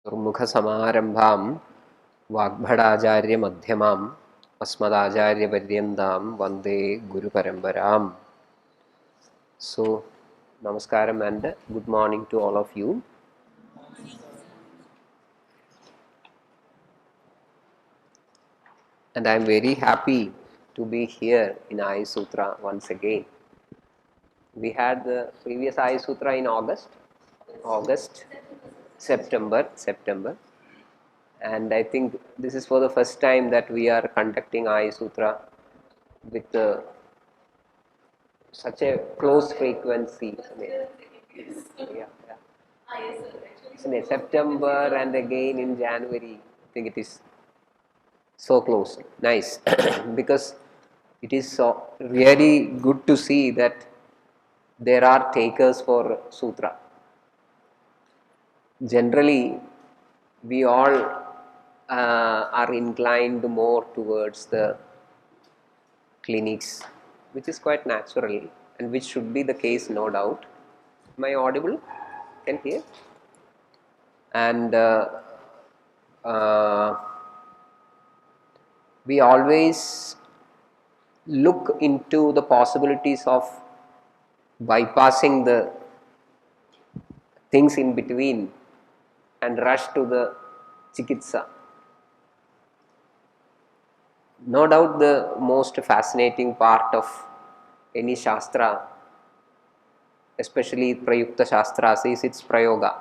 दुर्मुखसमारम्भां वाग्भटाचार्यमध्यमाम् अस्मदाचार्यपर्यन्तां वन्दे गुरुपरम्पराम्. So, Namaskaram and good morning to all of you. And I am very happy to be here in AyuSUTRA once again. We had the previous AyuSUTRA in September. And I think this is for the first time that we are conducting AyuSUTRA with such a close frequency. Yeah. Isn't it? September and again in January. I think it is so close. Nice. Because it is so really good to see that there are takers for Sutra. Generally, we all are inclined more towards the clinics, which is quite natural and which should be the case, no doubt. Am I audible? Can hear? And we always look into the possibilities of bypassing the things in between and rush to the chikitsa. No doubt the most fascinating part of any shastra, especially Prayukta Shastras, is its prayoga,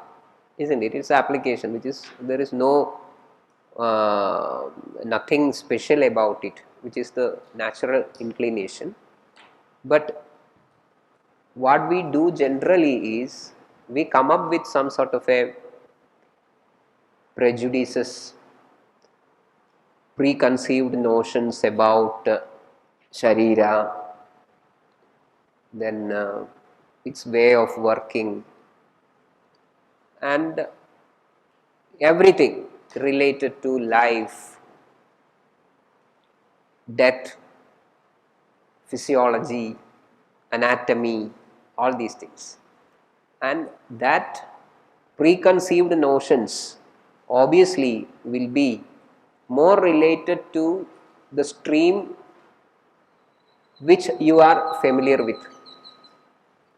isn't it? Its application, which is, there is no nothing special about it, which is the natural inclination. But what we do generally is we come up with some sort of a prejudices, preconceived notions about Sharira, then its way of working, and everything related to life, death, physiology, anatomy, all these things. And that preconceived notions obviously will be more related to the stream which you are familiar with,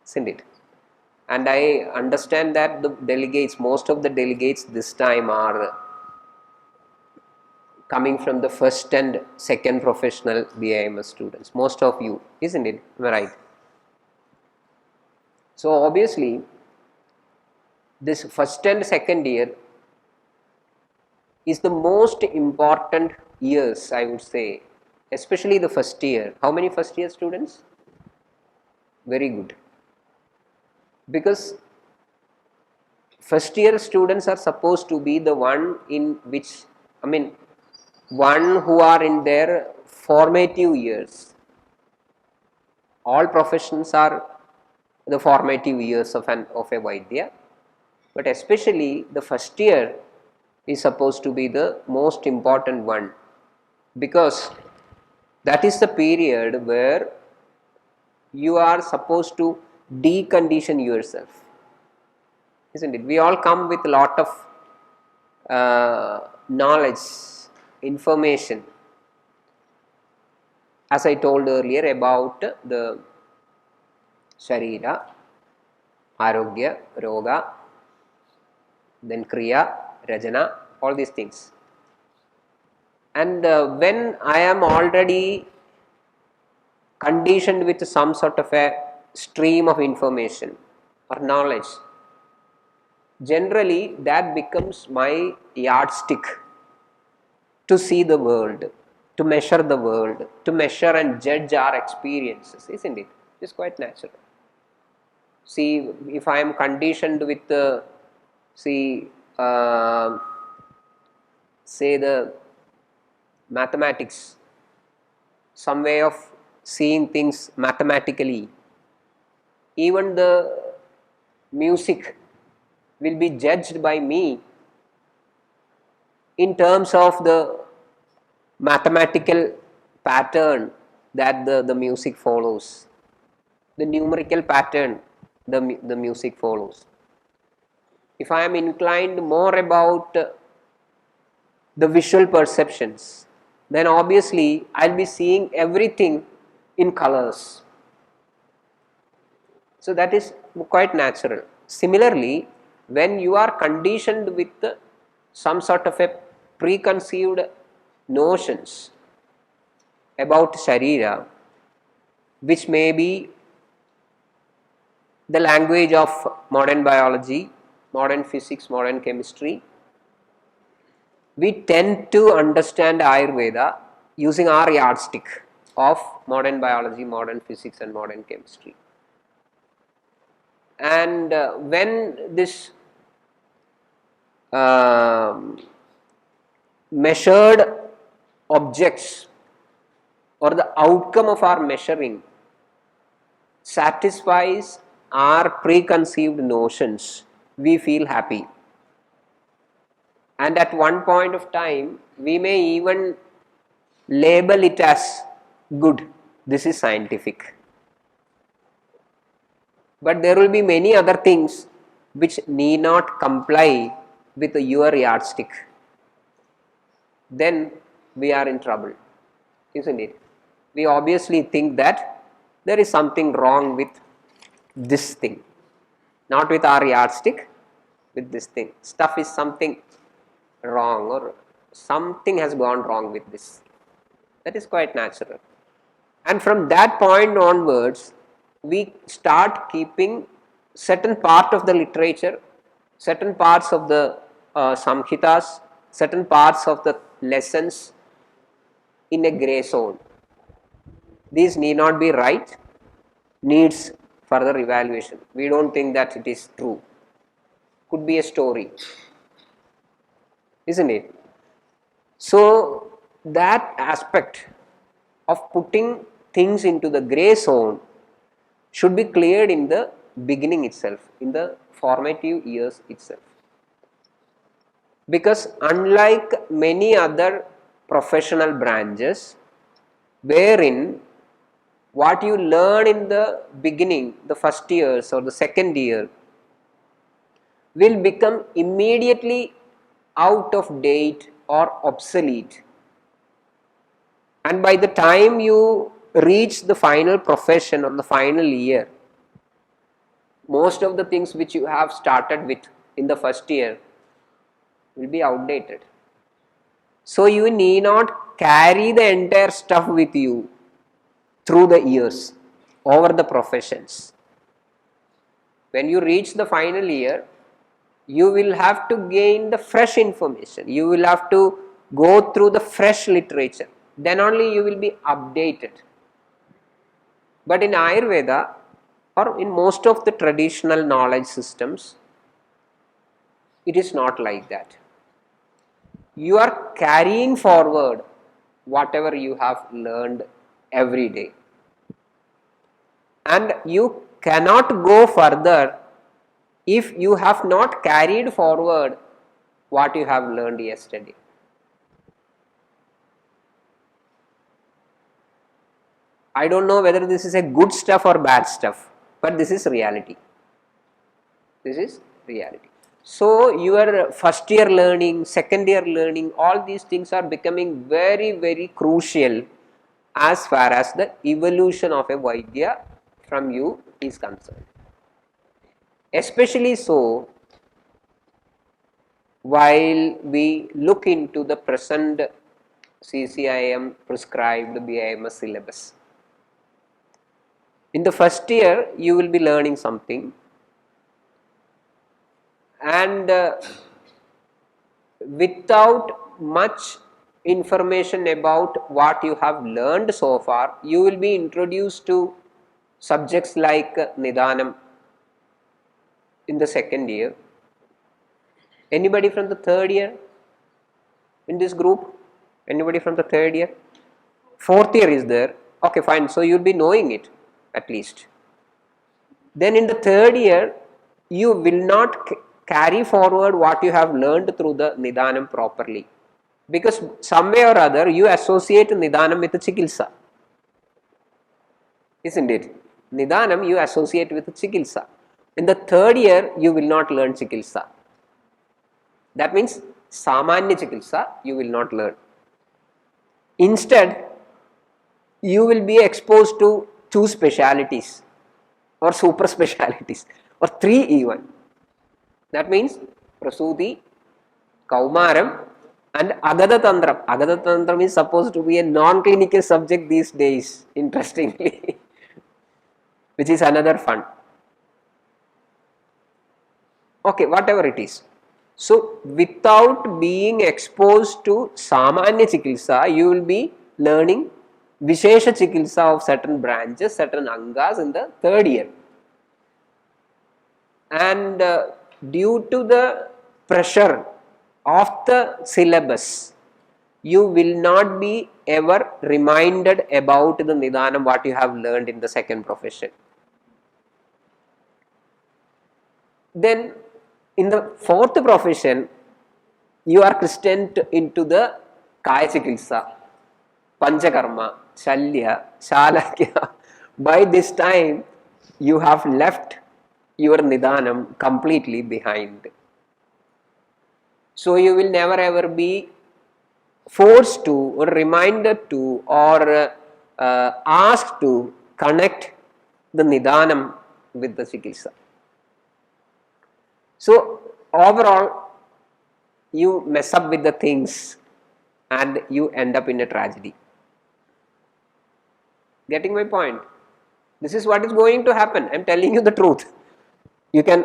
isn't it? And I understand that the delegates, most of the delegates this time are coming from the first and second professional BIMS students, most of you, isn't it? Am I right? So obviously this first and second year is the most important years, I would say, especially the first year. How many first year students? Very good. Because first year students are supposed to be the one in which, one who are in their formative years. All professions are the formative years of a Vaidya, but especially the first year is supposed to be the most important one, because that is the period where you are supposed to decondition yourself, isn't it? We all come with a lot of knowledge, information, as I told earlier about the Sharira, Arogya, Roga, then Kriya, Rajana, all these things. And when I am already conditioned with some sort of a stream of information or knowledge, generally that becomes my yardstick to see the world, to measure the world, to measure and judge our experiences, isn't it? It's quite natural. See, if I am conditioned with the, say the mathematics, some way of seeing things mathematically, even the music will be judged by me in terms of the mathematical pattern that the music follows, the numerical pattern the music follows. if I am inclined more about the visual perceptions, then obviously I'll be seeing everything in colors. So that is quite natural. Similarly, when you are conditioned with some sort of a preconceived notions about Sharira, which may be the language of modern biology, modern physics, modern chemistry, we tend to understand Ayurveda using our yardstick of modern biology, modern physics and modern chemistry. And when this measured objects or the outcome of our measuring satisfies our preconceived notions, we feel happy. And at one point of time, we may even label it as good. This is scientific. But there will be many other things which need not comply with your yardstick. Then we are in trouble, isn't it? We obviously think that there is something wrong with this thing, not with our yardstick, with this thing. Stuff is something wrong, or something has gone wrong with this. That is quite natural. And from that point onwards, we start keeping certain part of the literature, certain parts of the samhitas, certain parts of the lessons in a grey zone. These need not be right, needs further evaluation. We don't think that it is true. Could be a story, isn't it? So that aspect of putting things into the grey zone should be cleared in the beginning itself, in the formative years itself. Because unlike many other professional branches, wherein what you learn in the beginning, the first years or the second year, will become immediately out of date or obsolete. And by the time you reach the final profession or the final year, most of the things which you have started with in the first year will be outdated. So you need not carry the entire stuff with you through the years, over the professions. When you reach the final year, you will have to gain the fresh information. You will have to go through the fresh literature. Then only you will be updated. But in Ayurveda, or in most of the traditional knowledge systems, it is not like that. You are carrying forward whatever you have learned every day. And you cannot go further if you have not carried forward what you have learned yesterday. I don't know whether this is a good stuff or bad stuff, but this is reality. This is reality. So your first year learning, second year learning, all these things are becoming very, very crucial as far as the evolution of a Vaidya from you is concerned. Especially so while we look into the present CCIM prescribed BIMS syllabus. In the first year, you will be learning something, and without much information about what you have learned so far, you will be introduced to subjects like Nidanam in the second year. Anybody from the third year in this group? Anybody from the third year? Fourth year is there. Okay, fine. So you will be knowing it at least. Then in the third year, you will not carry forward what you have learned through the Nidanam properly. Because some way or other, you associate Nidanam with Chikilsa. Isn't it? Nidanam you associate with Chikilsa. In the third year, you will not learn Chikilsa. That means Samanya Chikitsa you will not learn. Instead, you will be exposed to two specialities or super specialities or three even. That means Prasuti, Kaumaram and Agada Tantram. Agada Tantram is supposed to be a non-clinical subject these days, interestingly, which is another fun. Okay, whatever it is. So, without being exposed to Samanya Chikitsa, you will be learning Vishesha Chikitsa of certain branches, certain Angas in the third year. And due to the pressure of the syllabus, you will not be ever reminded about the Nidhanam what you have learned in the second profession. Then in the fourth profession, you are christened into the Kaya Chikitsa, Panchakarma, Shalya, Shalakya. By this time, you have left your Nidhanam completely behind. So, you will never ever be forced to or reminded to or asked to connect the Nidhanam with the Chikitsa. So, overall, you mess up with the things and you end up in a tragedy. Getting my point? This is what is going to happen. I am telling you the truth. You can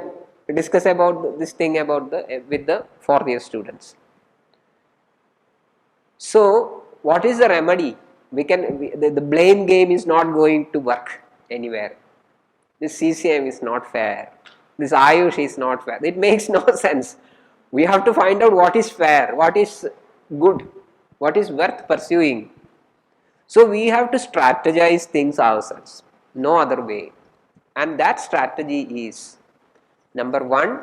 discuss about this thing about with the fourth year students. So, what is the remedy? The blame game is not going to work anywhere. This CCM is not fair. This Ayush is not fair. It makes no sense. We have to find out what is fair, what is good, what is worth pursuing. So, we have to strategize things ourselves, no other way. And that strategy is, number one,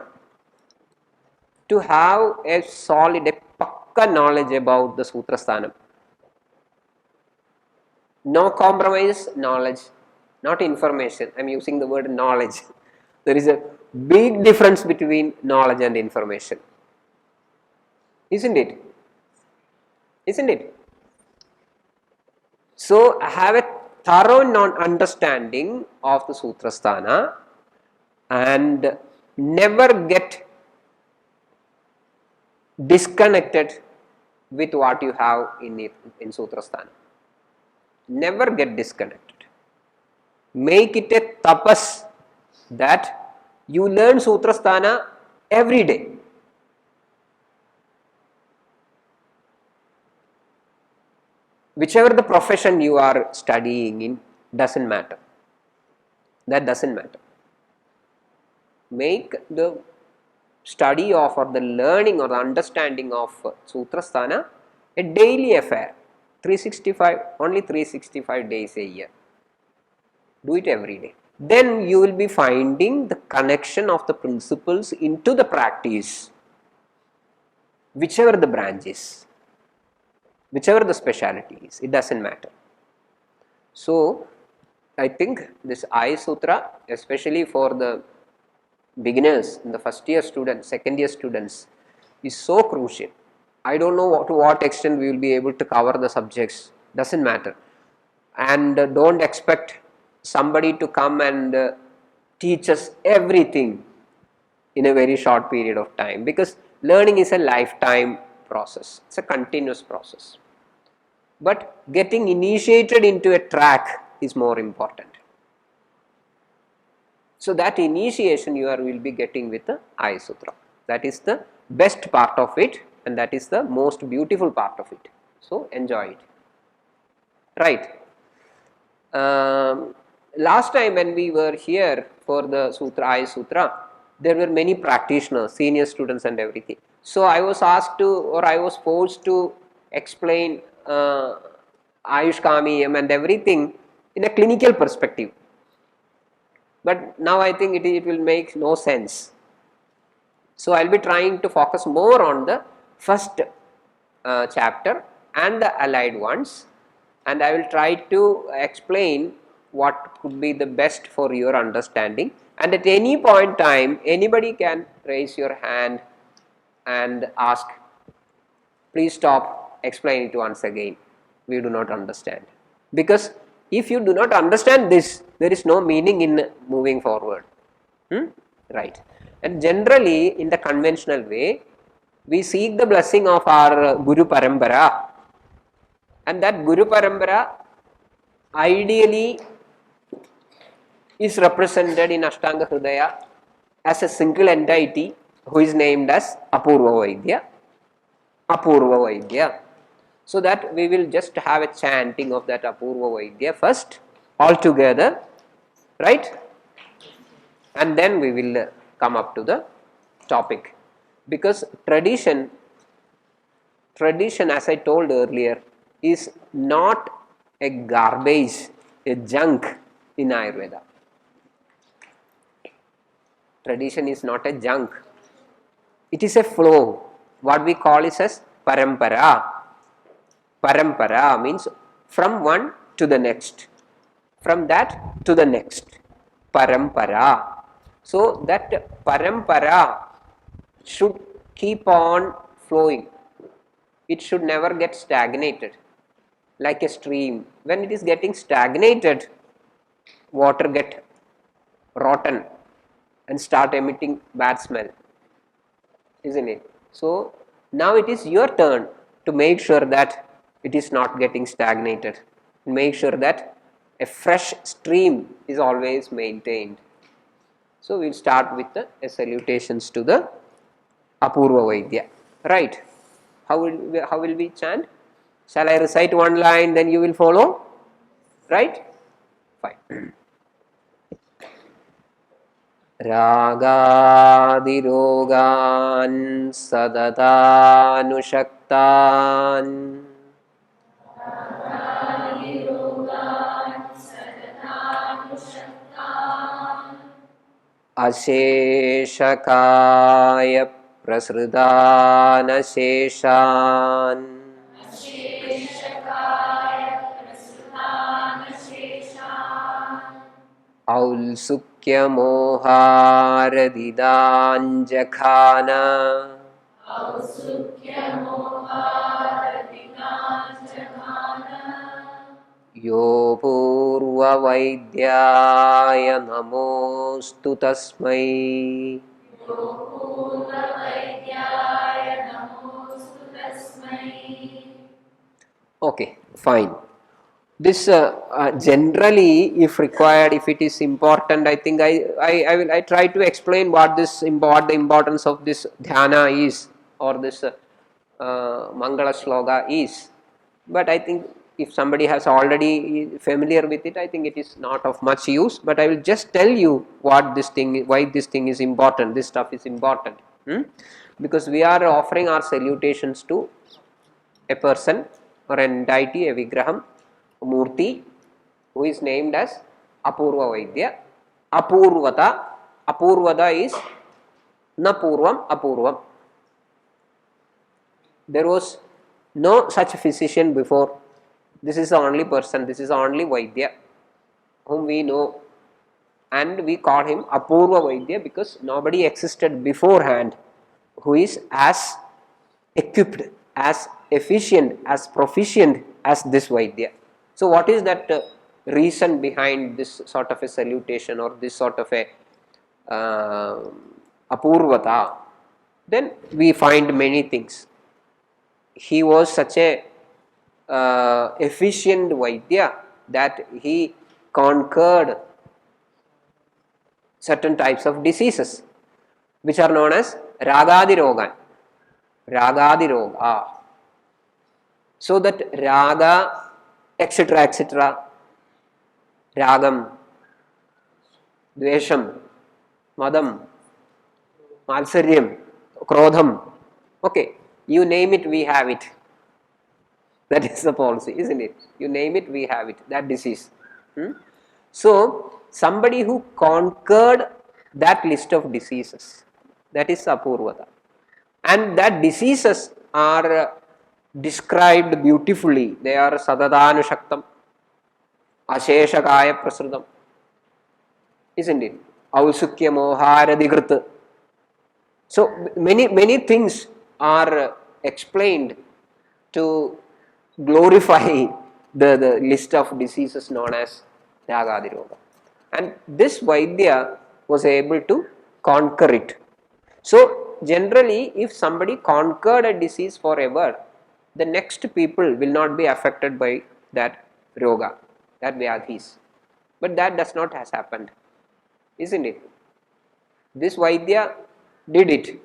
to have a solid, a pakka knowledge about the Sutra Sthanam. No compromise knowledge, not information. I am using the word knowledge. There is a big difference between knowledge and information. Isn't it? Isn't it? So, have a thorough understanding of the Sutra Sthana and never get disconnected with what you have in Sutra Sthana. Never get disconnected. Make it a tapas that you learn Sutra Sthana every day. Whichever the profession you are studying in doesn't matter. That doesn't matter. Make the study of or the learning or the understanding of Sutra Sthana a daily affair. 365, only 365 days a year. Do it every day. Then you will be finding the connection of the principles into the practice, whichever the branch is, whichever the speciality is, it doesn't matter. So, I think this AyuSUTRA, especially for the beginners, the first year students, second year students, is so crucial. I don't know to what extent we will be able to cover the subjects, doesn't matter. And don't expect somebody to come and teach us everything in a very short period of time, because learning is a lifetime process, it's a continuous process. But getting initiated into a track is more important. So, that initiation you will be getting with the AyuSUTRA. That is the best part of it and that is the most beautiful part of it. So, enjoy it. Right. Last time when we were here for the AyuSUTRA, there were many practitioners, senior students and everything. So, I was asked to, or I was forced to explain Ayushkamiyam and everything in a clinical perspective. But now I think it will make no sense. So, I will be trying to focus more on the first chapter and the allied ones, and I will try to explain what could be the best for your understanding, and at any point time anybody can raise your hand and ask, please stop, explain it once again. We do not understand. Because if you do not understand this, there is no meaning in moving forward. Right. And generally, in the conventional way, we seek the blessing of our Guru Parampara, and that Guru Parampara ideally is represented in Ashtanga Hridaya as a single entity who is named as Apurva Vaidya. Apurva Vaidya. So that we will just have a chanting of that Apurva Vaidya first, all together, right? And then we will come up to the topic. Because tradition, as I told earlier, is not a garbage, a junk in Ayurveda. Tradition is not a junk. It is a flow. What we call it as parampara. Parampara means from one to the next. From that to the next. Parampara. So that parampara should keep on flowing. It should never get stagnated like a stream. When it is getting stagnated, water get rotten and start emitting bad smell, isn't it? So now it is your turn to make sure that it is not getting stagnated. Make sure that a fresh stream is always maintained. So we will start with the salutations to the Apurva Vaidya. Right? How will we chant? Shall I recite one line, then you will follow? Right? Fine. Ragadirogan sadatanushaktan Asheshakaya prasrudanasheshan AyuSUTRA Yo Purva Vaidyaya Namostu Tasmai. Okay, fine. This generally, if required, if it is important, I think I try to explain what the importance of this dhyana is, or this Mangala Shloka is. But I think if somebody has already familiar with it, I think it is not of much use. But I will just tell you what this thing, why this thing is important. This stuff is important, because we are offering our salutations to a person or an entity, a Vigraham, a Murti, who is named as Apurva Vaidya. Apurvata is na Purvam, Apurvam. There was no such physician before. This is the only person, this is the only Vaidya whom we know, and we call him Apurva Vaidya because nobody existed beforehand who is as equipped, as efficient, as proficient as this Vaidya. So what is that reason behind this sort of a salutation or this sort of a Apurvata? Then we find many things. He was such a efficient Vaidya that he conquered certain types of diseases which are known as Ragadirogan. Ragadiroga. So that Raga, etc., Ragam, Dvesham, Madam, Malsaryam, Krodham, okay, you name it, we have it. That is the policy, isn't it? You name it, we have it, that disease. So, somebody who conquered that list of diseases, that is Apurvata. And that diseases are described beautifully. They are Sadadanushaktam, Asheshakaya Prasrudam, isn't it? Ausukya Mohara Digrit. So many things are explained to glorify the list of diseases known as Ragadiroga. And this Vaidya was able to conquer it. So generally, if somebody conquered a disease forever, the next people will not be affected by that Roga, that Vyadhis. But that does not has happened, isn't it? This Vaidya did it,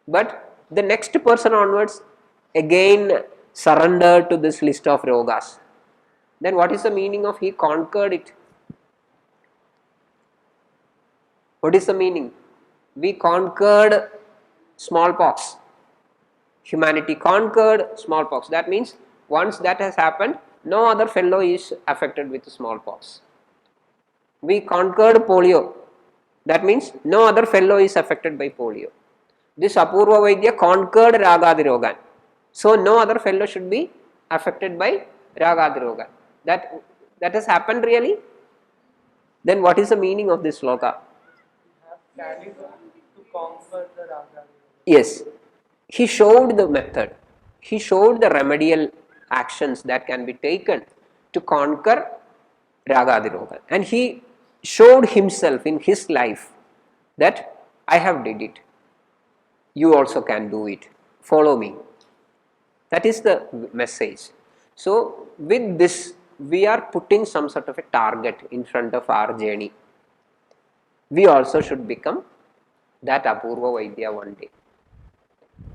but the next person onwards again surrendered to this list of rogas. Then what is the meaning of he conquered it? What is the meaning? We conquered smallpox. Humanity conquered smallpox. That means once that has happened, no other fellow is affected with smallpox. We conquered polio. That means no other fellow is affected by polio. This Apurva Vaidya conquered Ragadirogan. So no other fellow should be affected by Ragadirogan. That has happened really? Then what is the meaning of this sloka? Carried on to conquer the Raga. Yes, he showed the method. He showed the remedial actions that can be taken to conquer Ragadirogan. And he showed himself in his life that I have did it. You also can do it. Follow me. That is the message. So with this, we are putting some sort of a target in front of our journey. We also should become that Apurva Vaidya one day.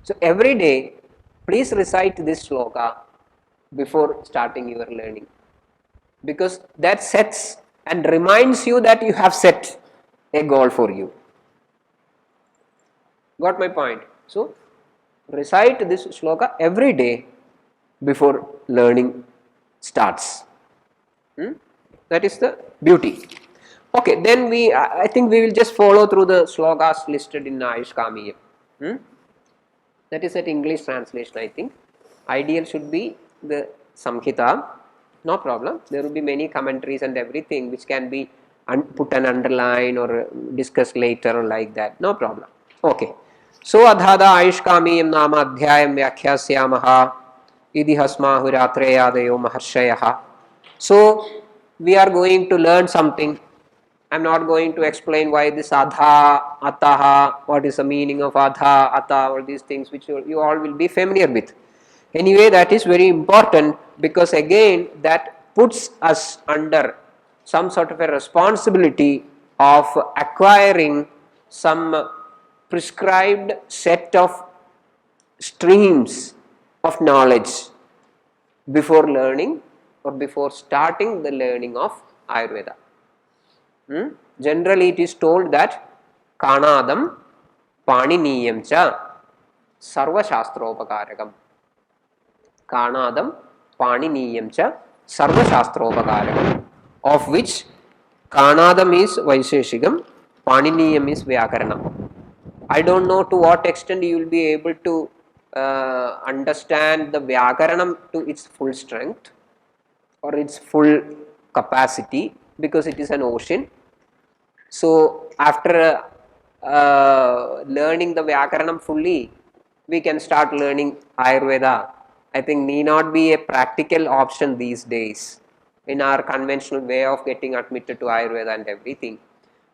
So every day, please recite this sloka before starting your learning, because that sets and reminds you that you have set a goal for you. Got my point? So recite this sloka every day before learning starts. That is the beauty. Okay, then I think we will just follow through the slokas listed in AyuSUTRA. That is that English translation, I think. Ideal should be the Samhita. No problem. There will be many commentaries and everything which can be put an underline or discussed later or like that. No problem. Okay. So adhada AyuSkamiyam nama adhyayam vyakhyasyaamaha idihasmahuratreyadayo maharshayaha. So we are going to learn something. I am not going to explain why this adha, ataha, what is the meaning of adha, ata, all these things which you all will be familiar with. Anyway, that is very important, because again that puts us under some sort of a responsibility of acquiring some prescribed set of streams of knowledge before learning or before starting the learning of Ayurveda. Generally, it is told that Kanadam Paniniyam cha Sarva Shastropakarakam. Kanadam Paniniyam cha Sarva Shastropakarakam. Of which Kanadam is Vaisheshikam, Paniniyam is Vyakaranam. I don't know to what extent you will be able to understand the Vyakaranam to its full strength or its full capacity, because it is an ocean. So after learning the Vyakaranam fully, we can start learning Ayurveda. I think need not be a practical option these days in our conventional way of getting admitted to Ayurveda and everything.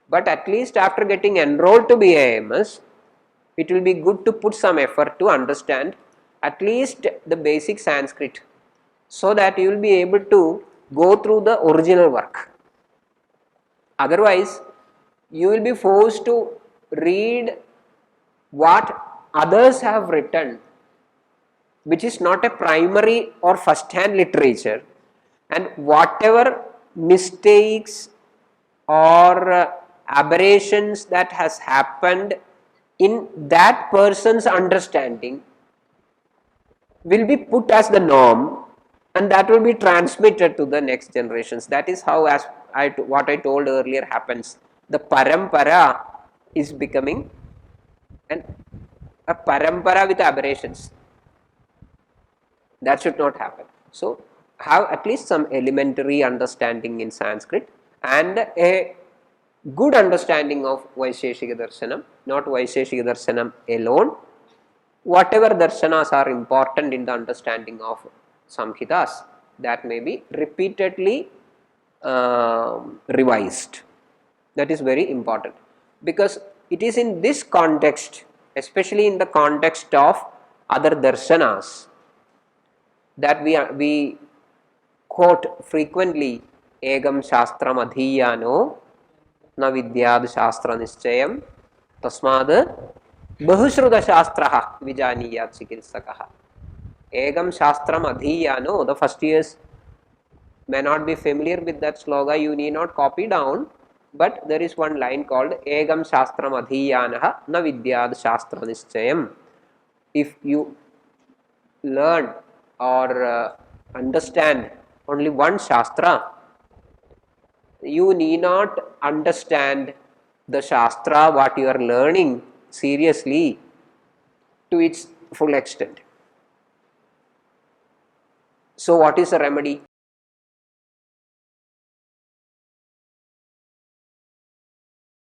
But at least after getting enrolled to be AMS, it will be good to put some effort to understand at least the basic Sanskrit, so that you will be able to go through the original work. Otherwise, you will be forced to read what others have written, which is not a primary or first hand literature, and whatever mistakes or aberrations that has happened in that person's understanding will be put as the norm, and that will be transmitted to the next generations. That is how, as what I told earlier, happens. The parampara is becoming a parampara with aberrations. That should not happen. So have at least some elementary understanding in Sanskrit and a good understanding of Vaisheshika Darshanam, not Vaisheshika Darshanam alone. Whatever darshanas are important in the understanding of Samhitas, that may be repeatedly revised. That is very important, because it is in this context, especially in the context of other darshanas, that we quote frequently Egam Shastram Adhiyano Na Vidyad Shastra Nischayam Tasmad Bahushruta Shastraha Vijaniyat Chikitsakaha. Egam Shastram Adhiyano, the first years may not be familiar with that sloga, you need not copy down, but there is one line called Egam Shastram Adhiyanaha Na Vidyad Shastra Nischayam. If you learn or understand only one Shastra, you need not understand the Shastra, what you are learning seriously to its full extent. So, what is the remedy?